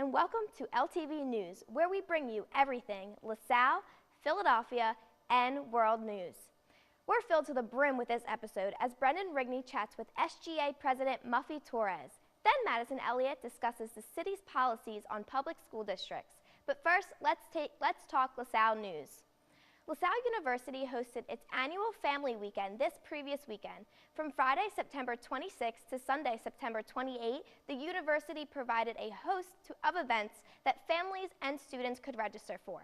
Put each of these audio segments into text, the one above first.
and welcome to LTV News, where we bring you everything LaSalle, Philadelphia, and world news. We're filled to the brim with this episode as Brendan Rigney chats with SGA President Muffy Torres. Then Madison Elliott discusses the city's policies on public school districts. But first, let's talk LaSalle news. LaSalle University hosted its annual Family Weekend this previous weekend. From Friday, September 26th to Sunday, September 28th, the university provided a host of events that families and students could register for.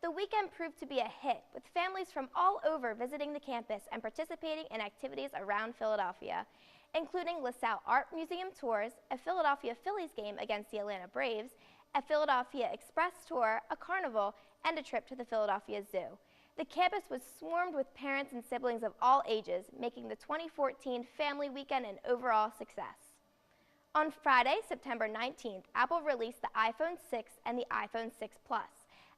The weekend proved to be a hit, with families from all over visiting the campus and participating in activities around Philadelphia, including LaSalle Art Museum tours, a Philadelphia Phillies game against the Atlanta Braves, a Philadelphia Express tour, a carnival, and a trip to the Philadelphia Zoo. The campus was swarmed with parents and siblings of all ages, making the 2014 Family Weekend an overall success. On Friday, September 19th, Apple released the iPhone 6 and the iPhone 6 Plus.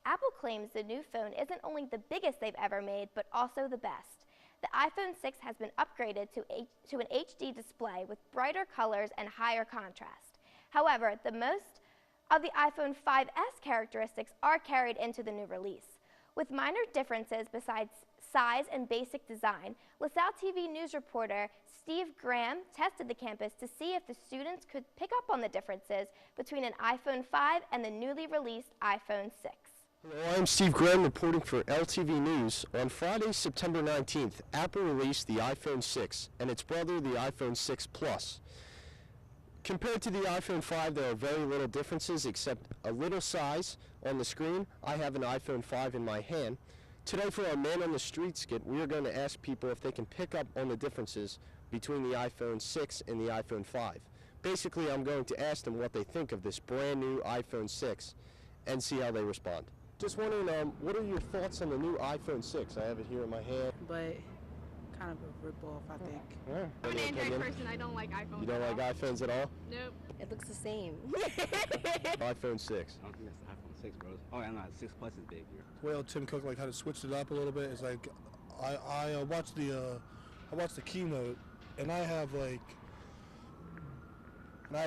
Apple claims the new phone isn't only the biggest they've ever made, but also the best. The iPhone 6 has been upgraded to an HD display with brighter colors and higher contrast. However, the most of the iPhone 5S characteristics are carried into the new release. With minor differences besides size and basic design, LaSalle TV news reporter Steve Graham tested the campus to see if the students could pick up on the differences between an iPhone 5 and the newly released iPhone 6. Hello, I'm Steve Graham reporting for LTV News. On Friday, September 19th, Apple released the iPhone 6 and its brother, the iPhone 6 Plus. Compared to the iPhone 5, there are very little differences except a little size on the screen. I have an iPhone 5 in my hand. Today for our Man on the Street skit, we are going to ask people if they can pick up on the differences between the iPhone 6 and the iPhone 5. Basically, I'm going to ask them what they think of this brand new iPhone 6 and see how they respond. Just wondering, what are your thoughts on the new iPhone 6? I have it here in my hand. But kind of a rip-off, I think. Yeah. I'm an Android person. I don't like iPhones. You don't like iPhones at all? Nope. It looks the same. iPhone 6. I don't think that's the iPhone 6, bro. Oh, yeah, no, 6 Plus is big here. Well, Tim Cook like kind of switched it up a little bit. It's like I watched the keynote, and I have a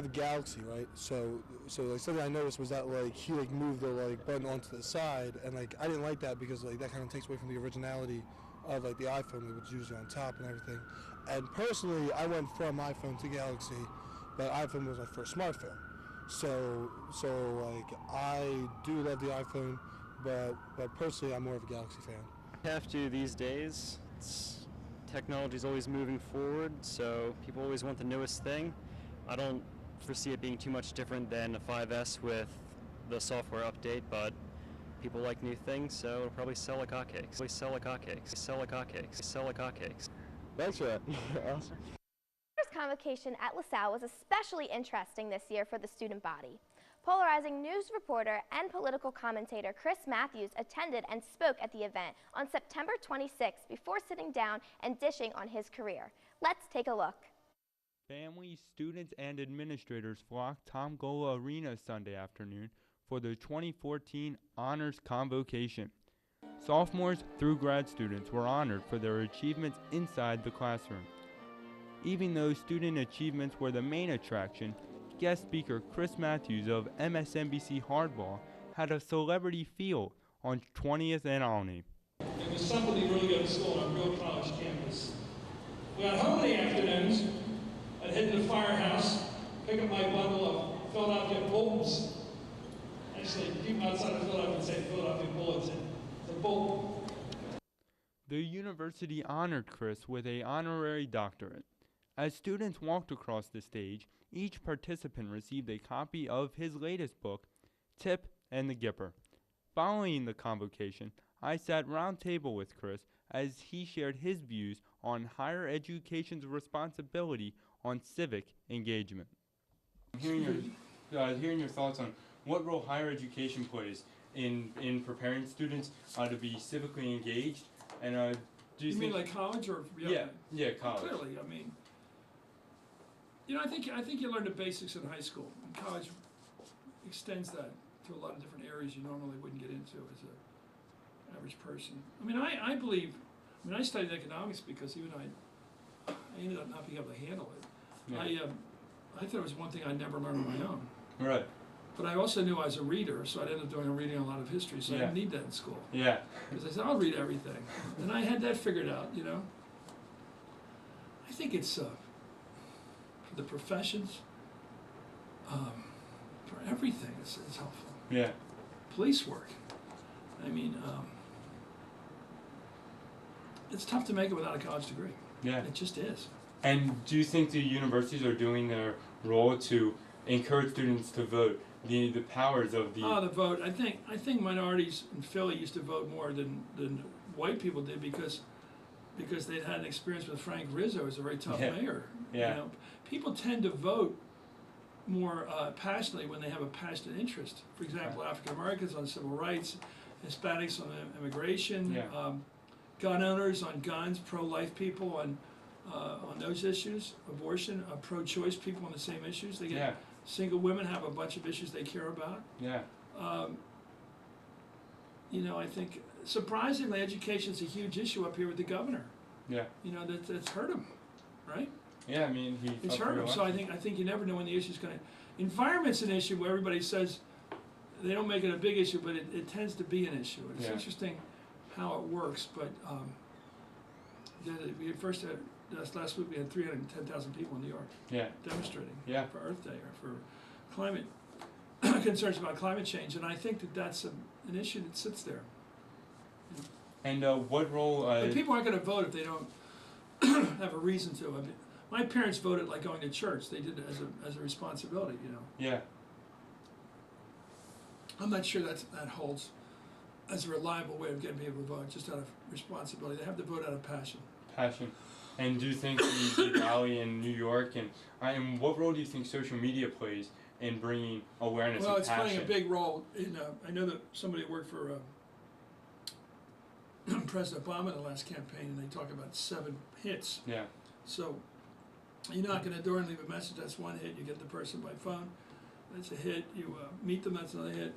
Galaxy, right? So like something I noticed was that like he like moved the like button onto the side, and like I didn't like that because like that kind of takes away from the originality of like the iPhone, which is usually on top and everything. And personally, I went from iPhone to Galaxy, but iPhone was my first smartphone. So like I do love the iPhone, but personally, I'm more of a Galaxy fan. Have to these days. Technology's always moving forward, so people always want the newest thing. I don't foresee it being too much different than a 5S with the software update, but people like new things, so it'll probably sell like hotcakes. Thanks for that. Awesome. First convocation at LaSalle was especially interesting this year for the student body. Polarizing news reporter and political commentator Chris Matthews attended and spoke at the event on September 26th before sitting down and dishing on his career. Let's take a look. Families, students, and administrators flocked Tom Gola Arena Sunday afternoon for the 2014 Honors Convocation. Sophomores through grad students were honored for their achievements inside the classroom. Even though student achievements were the main attraction, guest speaker Chris Matthews of MSNBC Hardball had a celebrity feel on 20th and Albany. It was something to really go to school on a real college campus. We got home in the afternoons. I'd head to the firehouse, pick up my bundle of Philadelphia bulbs. Actually, people outside of Philadelphia would say Philadelphia bullets. It's a bulb. The university honored Chris with an honorary doctorate. As students walked across the stage, each participant received a copy of his latest book, Tip and the Gipper. Following the convocation, I sat round table with Chris as he shared his views on higher education's responsibility on civic engagement. Hearing your thoughts on what role higher education plays in preparing students to be civically engaged, and do you mean like college or yeah, college? Clearly, I mean, you know, I think you learn the basics in high school, and college extends that to a lot of different areas you normally wouldn't get into as an average person. I mean, I believe. I mean, I studied economics because even I ended up not being able to handle it. Yeah. I thought it was one thing I never learned on my own. Right. But I also knew I was a reader, so I ended up reading a lot of history, so I didn't need that in school. Yeah. Because I said, I'll read everything. And I had that figured out, you know. I think it's, for the professions, for everything, it's helpful. Yeah. Police work. I mean, it's tough to make it without a college degree. Yeah. It just is. And do you think the universities are doing their role to encourage students to vote? The powers of the the vote. I think minorities in Philly used to vote more than white people did because they'd had an experience with Frank Rizzo as a very tough mayor. Yeah. You know, people tend to vote more passionately when they have a passionate interest. For example, African Americans on civil rights, Hispanics on immigration, gun owners on guns, pro-life people on those issues, abortion, pro-choice people on the same issues. They get single women have a bunch of issues they care about. Yeah. You know, I think surprisingly, education is a huge issue up here with the governor. Yeah. You know, that's hurt him, right? Yeah, I mean, it's hurt him. So I think you never know when the issue's going to. Environment's an issue where everybody says they don't make it a big issue, but it tends to be an issue. It's interesting how it works. But we first had last week we had 310,000 people in New York demonstrating for Earth Day or for climate concerns about climate change, and I think that's an issue that sits there. And what role? But people aren't going to vote if they don't have a reason to. I mean, my parents voted like going to church. They did it as a responsibility, you know. Yeah. I'm not sure that holds as a reliable way of getting people to vote, just out of responsibility. They have to vote out of passion. Passion. And do you think the rally in New York and what role do you think social media plays in bringing awareness and passion? Well, it's playing a big role in. I know that somebody worked for President Obama in the last campaign, and they talk about 7 hits. Yeah. So you knock on the door and leave a message. That's one hit. You get the person by phone. That's a hit. You meet them. That's another hit.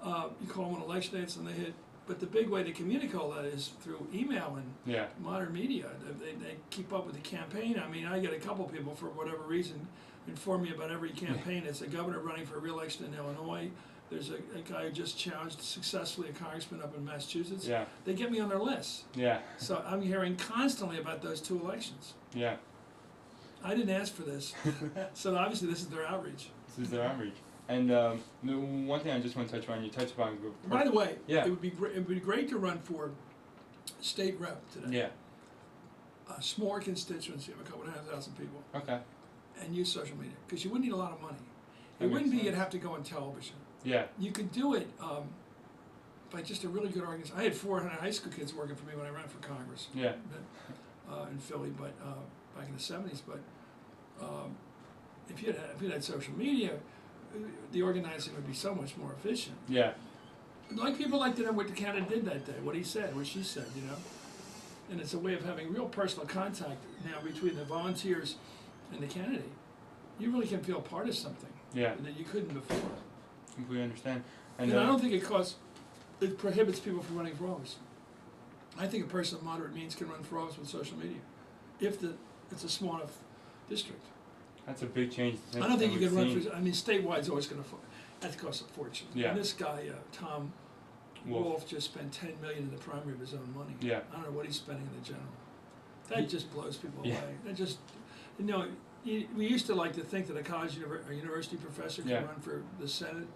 You call them on election day. That's another hit. But the big way to communicate all that is through email and modern media. They keep up with the campaign. I mean, I get a couple people, for whatever reason, inform me about every campaign. It's a governor running for re-election in Illinois. There's a guy who just challenged successfully a congressman up in Massachusetts. Yeah. They get me on their list. Yeah. So I'm hearing constantly about those 2 elections. Yeah. I didn't ask for this. So obviously this is their outreach. This is their outreach. And the one thing I just want to touch on, you touched upon. By the way, it would be great to run for state rep today. Yeah. A smaller constituency of a couple 100,000 people. Okay. And use social media, because you wouldn't need a lot of money. It wouldn't be you'd have to go on television. Yeah. You could do it by just a really good organization. I had 400 high school kids working for me when I ran for Congress. Yeah. In Philly, but back in the 70s. But if you had social media, the organizing would be so much more efficient. Yeah. Like people like to know what the candidate did that day, what he said, what she said, you know. And it's a way of having real personal contact now between the volunteers and the candidate. You really can feel part of something that you couldn't before. Completely understand. And I don't think it prohibits people from running for office. I think a person of moderate means can run for office with social media, if it's a small enough district. That's a big change. I don't think you can run for. I mean, statewide is always going to. That costs a fortune. Yeah. And this guy, Tom Wolf, just spent $10 million in the primary of his own money. Yeah. I don't know what he's spending in the general. That just blows people away. That just, you know, we used to like to think that a university professor could run for the Senate.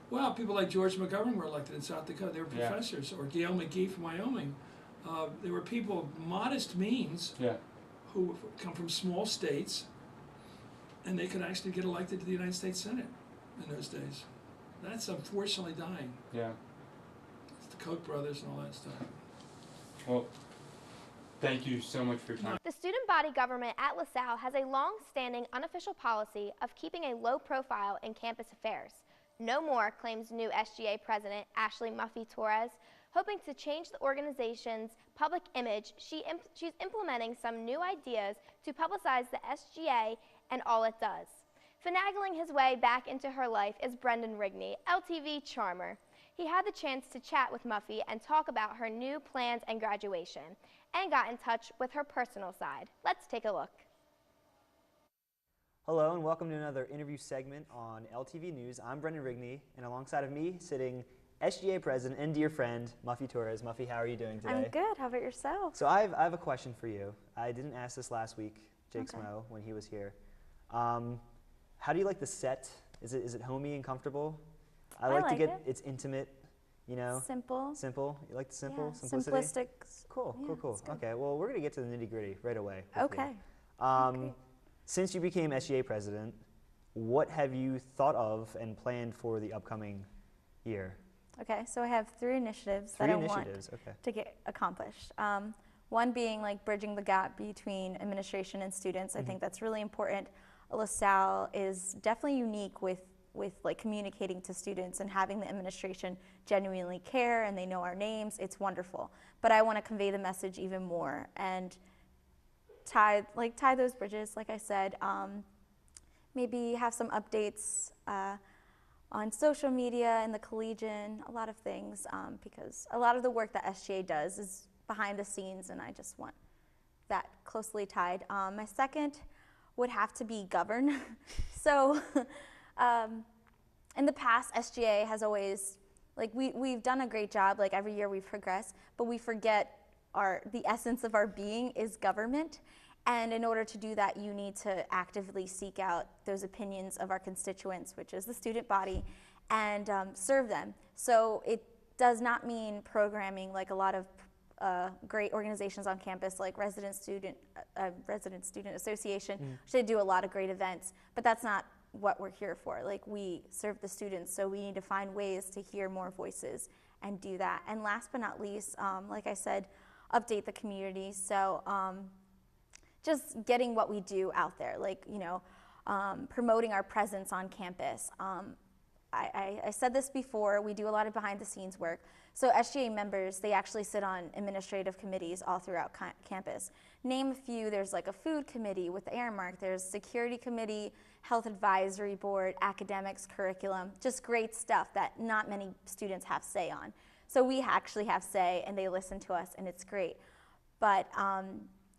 Well, people like George McGovern were elected in South Dakota. They were professors, or Gail McGee from Wyoming. They were people of modest means who come from small states, and they could actually get elected to the United States Senate in those days. That's unfortunately dying. Yeah. It's the Koch brothers and all that stuff. Well, thank you so much for your time. The student body government at LaSalle has a long-standing unofficial policy of keeping a low profile in campus affairs. No more, claims new SGA president Ashley Muffy-Torres. Hoping to change the organization's public image, she's implementing some new ideas to publicize the SGA and all it does. Finagling his way back into her life is Brendan Rigney, LTV charmer. He had the chance to chat with Muffy and talk about her new plans and graduation, and got in touch with her personal side. Let's take a look. Hello and welcome to another interview segment on LTV News. I'm Brendan Rigney, and alongside of me, sitting SGA President and dear friend, Muffy Torres. Muffy, how are you doing today? I'm good. How about yourself? So I have a question for you. I didn't ask this last week, Jake Smo, when he was here. How do you like the set? Is it homey and comfortable? I like to get it. It's intimate, you know. Simple. Simple. You like the simple? Yeah, simplicity? simplistic. Cool, Yeah, cool. Okay, well, we're gonna get to the nitty gritty right away. Okay. Hopefully. Since you became SGA president, what have you thought of and planned for the upcoming year? Okay, so I have three initiatives that I want Okay. to get accomplished. One being like bridging the gap between administration and students. I think that's really important. LaSalle is definitely unique with like communicating to students and having the administration genuinely care and they know our names. It's wonderful. But I want to convey the message even more and tie those bridges, like I said. Maybe have some updates on social media and the Collegian, a lot of things, because a lot of the work that SGA does is behind the scenes, and I just want that closely tied. My second would have to be govern. So in the past, SGA has always, like we've done a great job, like every year we've progressed, but we forget the essence of our being is government. And in order to do that, you need to actively seek out those opinions of our constituents, which is the student body, and serve them. So it does not mean programming like a lot of great organizations on campus, like Resident Student Association, which they do a lot of great events, but that's not what we're here for. Like, we serve the students, so we need to find ways to hear more voices and do that. And last but not least, like I said, update the community. So just getting what we do out there, like, you know, promoting our presence on campus. I said this before, we do a lot of behind the scenes work. So SGA members, they actually sit on administrative committees all throughout campus. Name a few: there's like a food committee with Airmark, there's security committee, health advisory board, academics, curriculum, just great stuff that not many students have say on. So we actually have say and they listen to us and it's great. But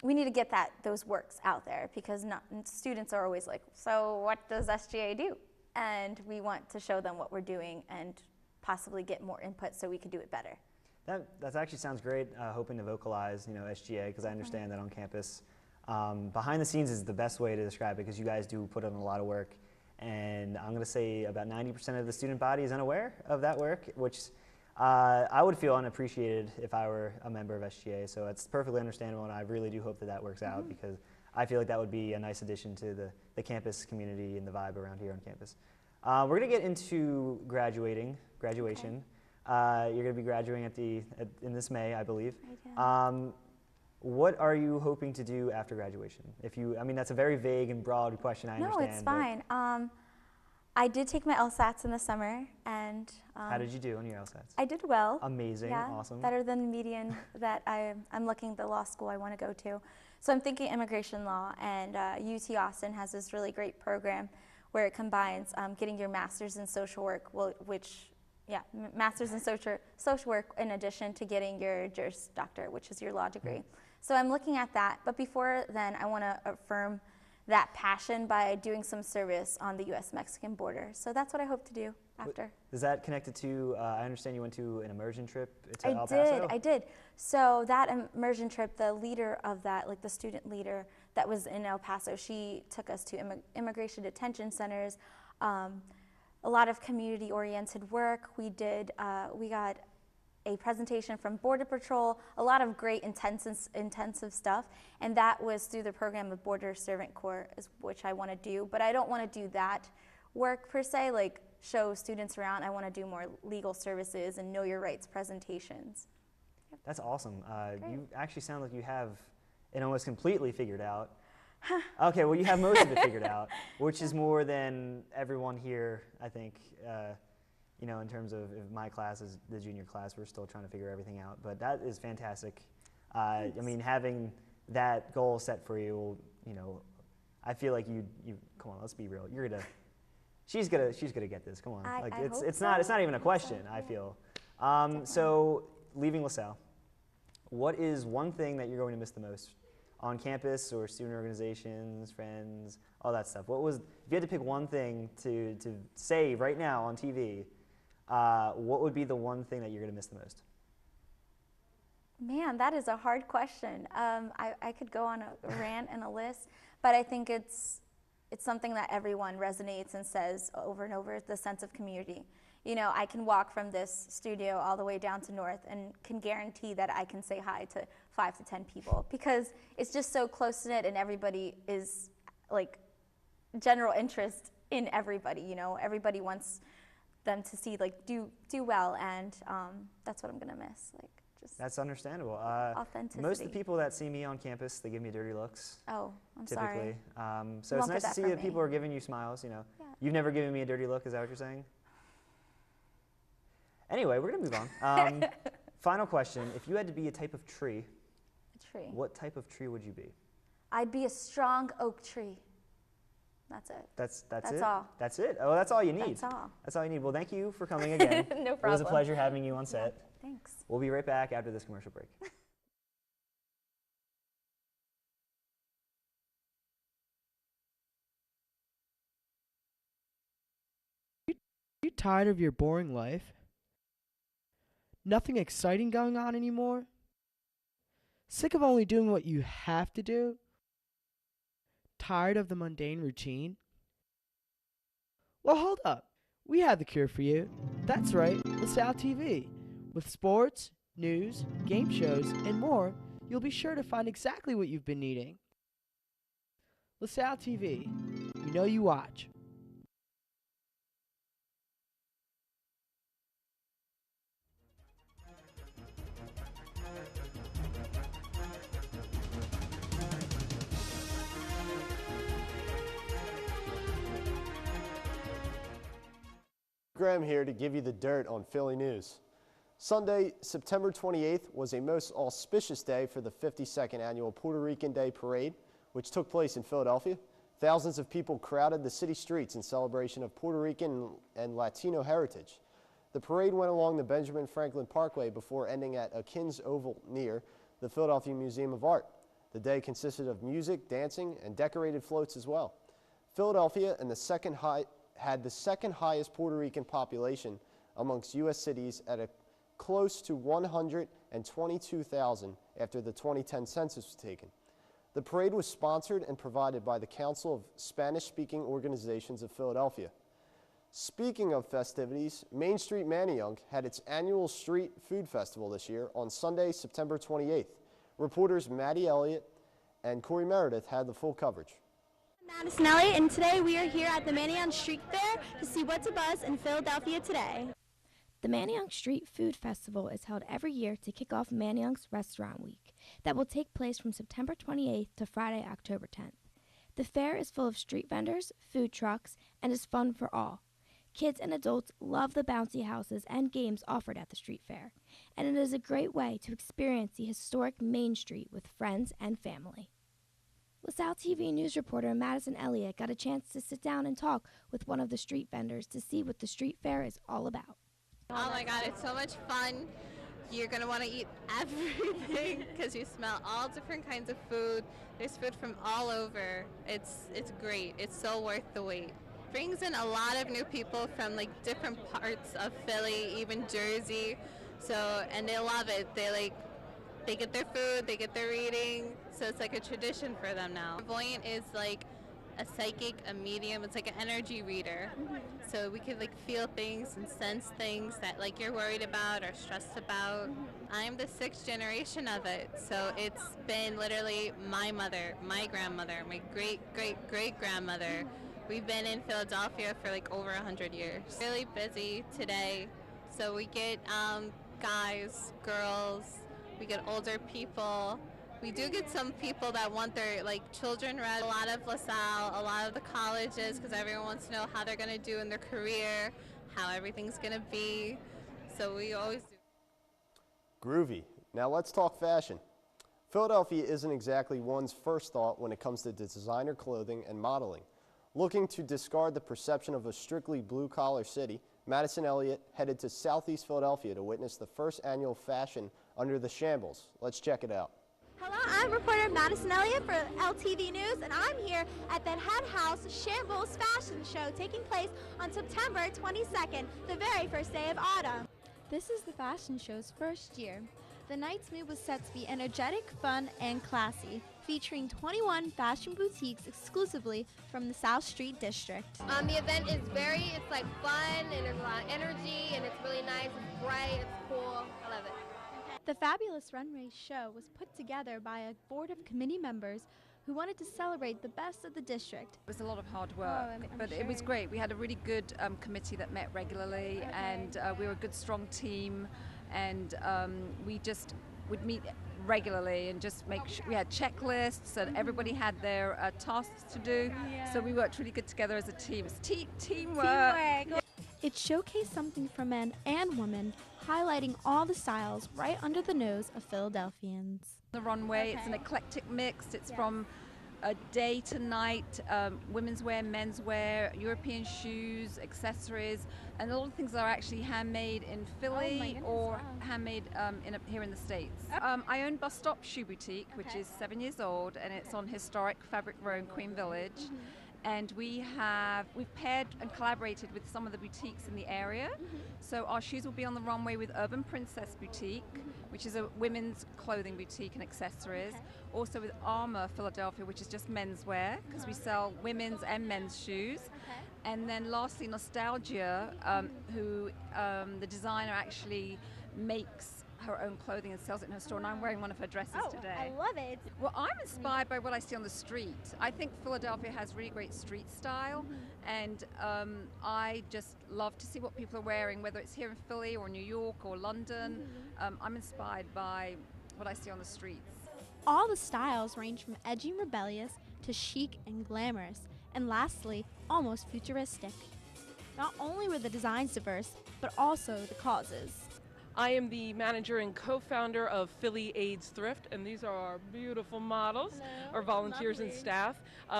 we need to get those works out there because students are always like, so what does SGA do? And we want to show them what we're doing and possibly get more input so we can do it better. That actually sounds great, hoping to vocalize, you know, SGA, because I understand that on campus, behind the scenes is the best way to describe it, because you guys do put in a lot of work, and I'm going to say about 90% of the student body is unaware of that work, which I would feel unappreciated if I were a member of SGA, so it's perfectly understandable, and I really do hope that works out, because I feel like that would be a nice addition to the campus community and the vibe around here on campus. We're going to get into graduation. Okay. You're going to be graduating in this May, I believe. What are you hoping to do after graduation? I mean, that's a very vague and broad question, I understand. No, it's fine. I did take my LSATs in the summer, and how did you do on your LSATs? I did well. Amazing, yeah, awesome. Better than the median that I'm looking at the law school I want to go to. So I'm thinking immigration law, and UT Austin has this really great program where it combines getting your master's in social work, master's in social work in addition to getting your Juris Doctor, which is your law degree. So I'm looking at that, but before then I want to affirm that passion by doing some service on the U.S.-Mexican border. So that's what I hope to do after. Is that connected to, I understand you went to an immersion trip to El Paso? I did. So that immersion trip, the leader of that, like the student leader that was in El Paso, she took us to immigration detention centers, a lot of community-oriented work. We got a presentation from Border Patrol, a lot of great intensive stuff, and that was through the program of Border Servant Corps, which I want to do, but I don't want to do that work per se, like show students around. I want to do more legal services and know your rights presentations. Yep. That's awesome. You actually sound like you have it almost completely figured out. Okay, well, you have most of it figured out, which is more than everyone here, I think. You know, in terms of if my class is the junior class, we're still trying to figure everything out. But that is fantastic. I mean, having that goal set for you, you know, I feel like you come on, let's be real. She's gonna get this. Come on, it's not even a question. I feel. So leaving LaSalle, what is one thing that you're going to miss the most on campus or student organizations, friends, all that stuff. What was, if you had to pick one thing to say right now on TV, what would be the one thing that you're going to miss the most? Man, that is a hard question. I could go on a rant and a list, but I think it's something that everyone resonates and says over and over, the sense of community. You know, I can walk from this studio all the way down to North and can guarantee that I can say hi to 5 to 10 people because it's just so close-knit and everybody is like general interest in everybody, you know. Everybody wants them to see like do well, and that's what I'm gonna miss. Like, just that's understandable. authenticity. Most of the people that see me on campus, they give me dirty looks. Oh, I'm typically. sorry. So it's nice to see that people are giving you smiles, you know. Yeah. You've never given me a dirty look, is that what you're saying? Anyway, we're gonna move on. Final question, if you had to be a type of tree, what type of tree would you be? I'd be a strong oak tree. That's it. That's That's it? all. That's it? Oh, that's all you need? That's all. That's all you need. Well, thank you for coming again. No problem. It was a pleasure having you on set. Yeah, thanks. We'll be right back after this commercial break. Are you tired of your boring life? Nothing exciting going on anymore? Sick of only doing what you have to do? Tired of the mundane routine? Well, hold up. We have the cure for you. That's right, LaSalle TV. With sports, news, game shows, and more, you'll be sure to find exactly what you've been needing. LaSalle TV. We know you watch. Graham here to give you the dirt on Philly news. Sunday, September 28th was a most auspicious day for the 52nd annual Puerto Rican Day Parade, which took place in Philadelphia. Thousands of people crowded the city streets in celebration of Puerto Rican and Latino heritage. The parade went along the Benjamin Franklin Parkway before ending at Akins Oval near the Philadelphia Museum of Art. The day consisted of music, dancing, and decorated floats as well. Philadelphia had the second highest Puerto Rican population amongst U.S. cities at a close to 122,000 after the 2010 census was taken. The parade was sponsored and provided by the Council of Spanish-Speaking Organizations of Philadelphia. Speaking of festivities, Main Street Manayunk had its annual street food festival this year on Sunday, September 28th. Reporters Maddie Elliott and Corey Meredith had the full coverage. Madison Elliott, and today we are here at the Manayunk Street Fair to see what's a buzz in Philadelphia today. The Manayunk Street Food Festival is held every year to kick off Manayunk's Restaurant Week that will take place from September 28th to Friday, October 10th. The fair is full of street vendors, food trucks, and is fun for all. Kids and adults love the bouncy houses and games offered at the street fair, and it is a great way to experience the historic Main Street with friends and family. LaSalle TV news reporter Madison Elliott got a chance to sit down and talk with one of the street vendors to see what the street fair is all about. Oh my God, it's so much fun. You're going to want to eat everything because you smell all different kinds of food. There's food from all over. It's great. It's so worth the wait. Brings in a lot of new people from like different parts of Philly, even Jersey. So, and they love it. They get their food, they get their reading, so it's like a tradition for them now. Clairvoyant is like a psychic, a medium, it's like an energy reader. So we could like feel things and sense things that like you're worried about or stressed about. I'm the 6th generation of it, so it's been literally my mother, my grandmother, my great-great-great-grandmother. We've been in Philadelphia for like over 100 years. Really busy today, so we get guys, girls, we get older people. We do get some people that want their children read. A lot of LaSalle, a lot of the colleges, because everyone wants to know how they're going to do in their career, how everything's going to be. So we always do. Groovy. Now let's talk fashion. Philadelphia isn't exactly one's first thought when it comes to designer clothing and modeling. Looking to discard the perception of a strictly blue-collar city, Madison Elliott headed to Southeast Philadelphia to witness the first annual fashion under the shambles. Let's check it out. Hello, I'm reporter Madison Elliott for LTV News, and I'm here at the Head House Shambles Fashion Show taking place on September 22nd, the very first day of autumn. This is the fashion show's first year. The night's mood was set to be energetic, fun, and classy, featuring 21 fashion boutiques exclusively from the South Street District. The event is it's like fun, and there's a lot of energy, and it's really nice, it's bright, it's cool, I love it. The fabulous runway show was put together by a board of committee members who wanted to celebrate the best of the district. It was a lot of hard work, but it was great. We had a really good committee that met regularly, and we were a good, strong team, and we just would meet regularly and just make sure we had checklists and everybody had their tasks to do. So we worked really good together as a team. It's teamwork. It showcased something for men and women, highlighting all the styles right under the nose of Philadelphians. The runway, it's an eclectic mix. It's from day to night, women's wear, men's wear, European shoes, accessories, and a lot of things are actually handmade in Philly or handmade here in the States. I own Bus Stop Shoe Boutique, which is 7 years old, and it's on historic Fabric Row in Queen Village. And we've paired and collaborated with some of the boutiques in the area. So our shoes will be on the runway with Urban Princess Boutique, which is a women's clothing boutique and accessories. Also with Armour Philadelphia, which is just menswear, because we sell women's and men's shoes. And then lastly, Nostalgia, who the designer actually makes her own clothing and sells it in her store, and I'm wearing one of her dresses today. I love it. Well, I'm inspired by what I see on the street. I think Philadelphia has really great street style, and I just love to see what people are wearing, whether it's here in Philly or New York or London. I'm inspired by what I see on the streets. All the styles range from edgy and rebellious to chic and glamorous, and lastly, almost futuristic. Not only were the designs diverse, but also the causes. I am the manager and co-founder of Philly AIDS Thrift, and these are our beautiful models, our volunteers and staff.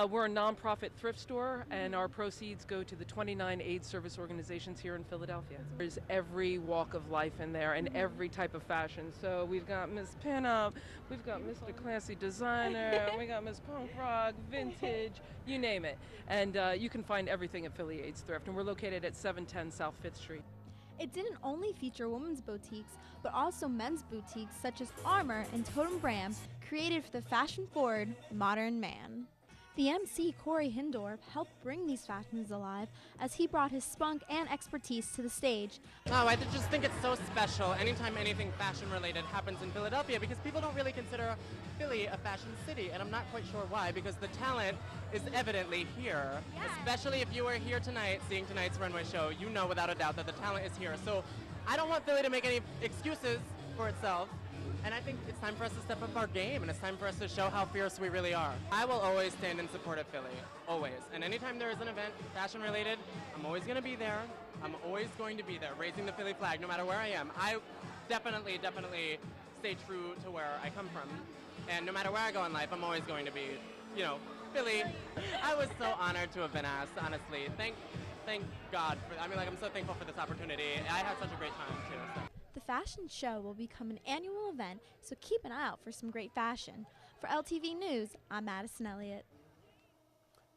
We're a nonprofit thrift store, and our proceeds go to the 29 AIDS service organizations here in Philadelphia. There's every walk of life in there and every type of fashion. So we've got Miss Pinup, we've got Mr. Classy Designer, we got Miss Punk Rock, Vintage, you name it. And you can find everything at Philly AIDS Thrift, and we're located at 710 South 5th Street. It didn't only feature women's boutiques, but also men's boutiques such as Armour and Totem Brand, created for the fashion-forward modern man. The MC, Corey Hindorf, helped bring these fashions alive as he brought his spunk and expertise to the stage. Oh, I just think it's so special anytime anything fashion-related happens in Philadelphia, because people don't really consider Philly a fashion city, and I'm not quite sure why, because the talent is evidently here. Especially if you were here tonight seeing tonight's runway show, you know without a doubt that the talent is here. So I don't want Philly to make any excuses for itself. And I think it's time for us to step up our game, and it's time for us to show how fierce we really are. I will always stand in support of Philly, always. And anytime there is an event fashion-related, I'm always going to be there. I'm always going to be there, raising the Philly flag, no matter where I am. I definitely stay true to where I come from. And no matter where I go in life, I'm always going to be, Philly. I was so honored to have been asked, honestly. Thank God for, I'm so thankful for this opportunity. I had such a great time, too. So. The fashion show will become an annual event, so keep an eye out for some great fashion. For LTV News, I'm Madison Elliott.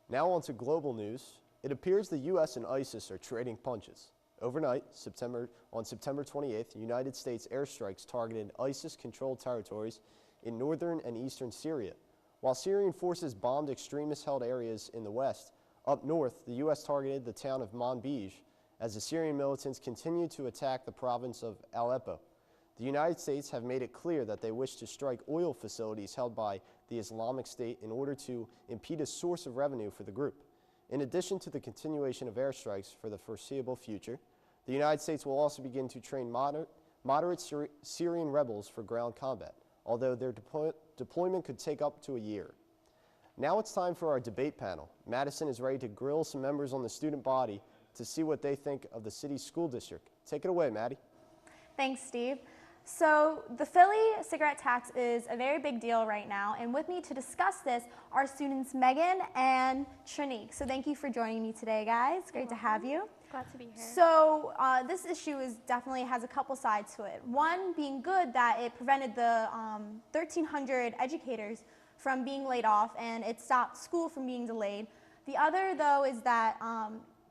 Now on to global news. It appears the U.S. and ISIS are trading punches. Overnight, on September 28th, United States airstrikes targeted ISIS-controlled territories in northern and eastern Syria. While Syrian forces bombed extremist-held areas in the west, up north, the U.S. targeted the town of Manbij as the Syrian militants continue to attack the province of Aleppo. The United States have made it clear that they wish to strike oil facilities held by the Islamic State in order to impede a source of revenue for the group. In addition to the continuation of airstrikes for the foreseeable future, the United States will also begin to train moderate Syrian rebels for ground combat, although their deployment could take up to a year. Now it's time for our debate panel. Madison is ready to grill some members on the student body to see what they think of the city's school district. Take it away, Maddie. Thanks, Steve. So the Philly cigarette tax is a very big deal right now, and with me to discuss this are students Megan and Trinique. So thank you for joining me today, guys. Great to have you. Glad to be here. So this issue definitely has a couple sides to it. One being good that it prevented the 1,300 educators from being laid off, and it stopped school from being delayed. The other, though, is that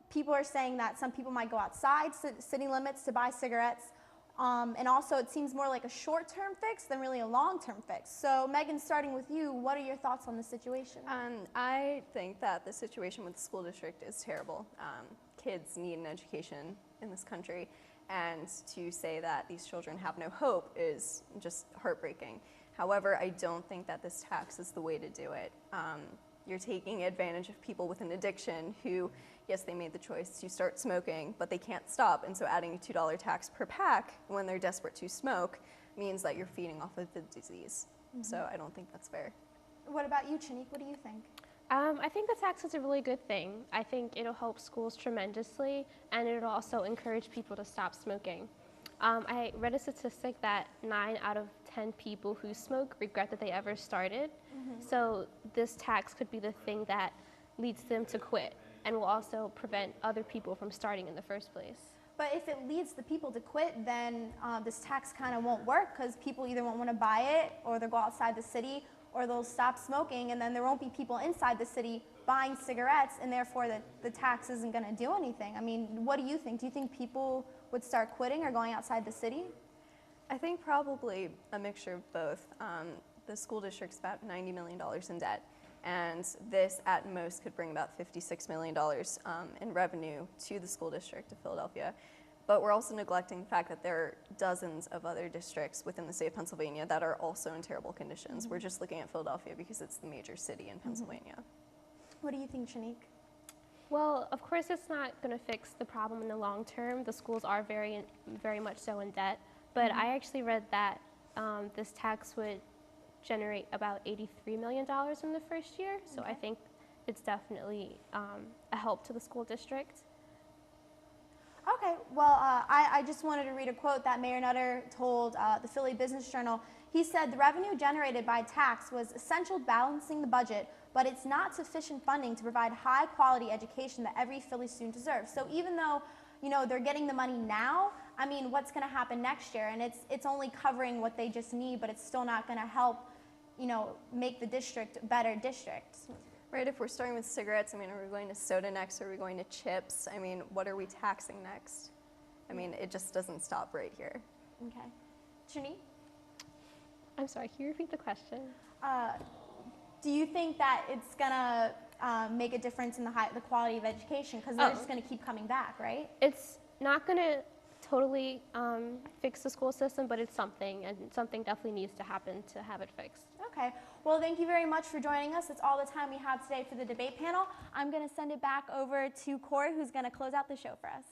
people are saying that some people might go outside city limits to buy cigarettes. And also, it seems more like a short-term fix than really a long-term fix. So, Megan, starting with you, what are your thoughts on the situation? I think that the situation with the school district is terrible. Kids need an education in this country, and to say that these children have no hope is just heartbreaking. However, I don't think that this tax is the way to do it. You're taking advantage of people with an addiction who, yes, they made the choice to start smoking, but they can't stop, and so adding a $2 tax per pack when they're desperate to smoke means that you're feeding off of the disease. So I don't think that's fair. What about you, Trinique? What do you think? I think the tax is a really good thing. I think it'll help schools tremendously, and it'll also encourage people to stop smoking. I read a statistic that 9 out of 10 people who smoke regret that they ever started. So this tax could be the thing that leads them to quit and will also prevent other people from starting in the first place. But if it leads the people to quit, then this tax kind of won't work because people either won't want to buy it, or they'll go outside the city, or they'll stop smoking, and then there won't be people inside the city buying cigarettes, and therefore the tax isn't going to do anything. I mean, what do you think? Do you think people would start quitting or going outside the city? I think probably a mixture of both. The school district's about $90 million in debt, and this at most could bring about $56 million in revenue to the school district of Philadelphia. But we're also neglecting the fact that there are dozens of other districts within the state of Pennsylvania that are also in terrible conditions. We're just looking at Philadelphia because it's the major city in Pennsylvania. What do you think, Trinique? Well, of course, it's not going to fix the problem in the long term. The schools are very much so in debt. But I actually read that this tax would generate about $83 million in the first year. So I think it's definitely a help to the school district. Okay, well, I just wanted to read a quote that Mayor Nutter told the Philly Business Journal. He said, "The revenue generated by tax was essential balancing the budget, but it's not sufficient funding to provide high-quality education that every Philly student deserves." So even though, you know, they're getting the money now, I mean, what's going to happen next year? And it's only covering what they just need, but it's still not going to help, you know, make the district a better district. Right, if we're starting with cigarettes, I mean, are we going to soda next? Are we going to chips? I mean, what are we taxing next? I mean, it just doesn't stop right here. Okay. Trinique? I'm sorry, can you repeat the question? Do you think that it's going to make a difference in the quality of education? Because they're just going to keep coming back, right? It's not going to totally fix the school system, but it's something, and something definitely needs to happen to have it fixed. Okay. Well, thank you very much for joining us. That's all the time we have today for the debate panel. I'm going to send it back over to Corey, who's going to close out the show for us.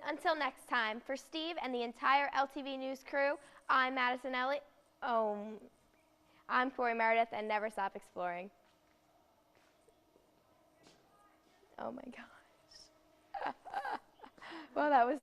Until next time, for Steve and the entire LTV News crew, I'm Madison Elliott. I'm Corey Meredith, and never stop exploring. Oh my gosh. Well, that was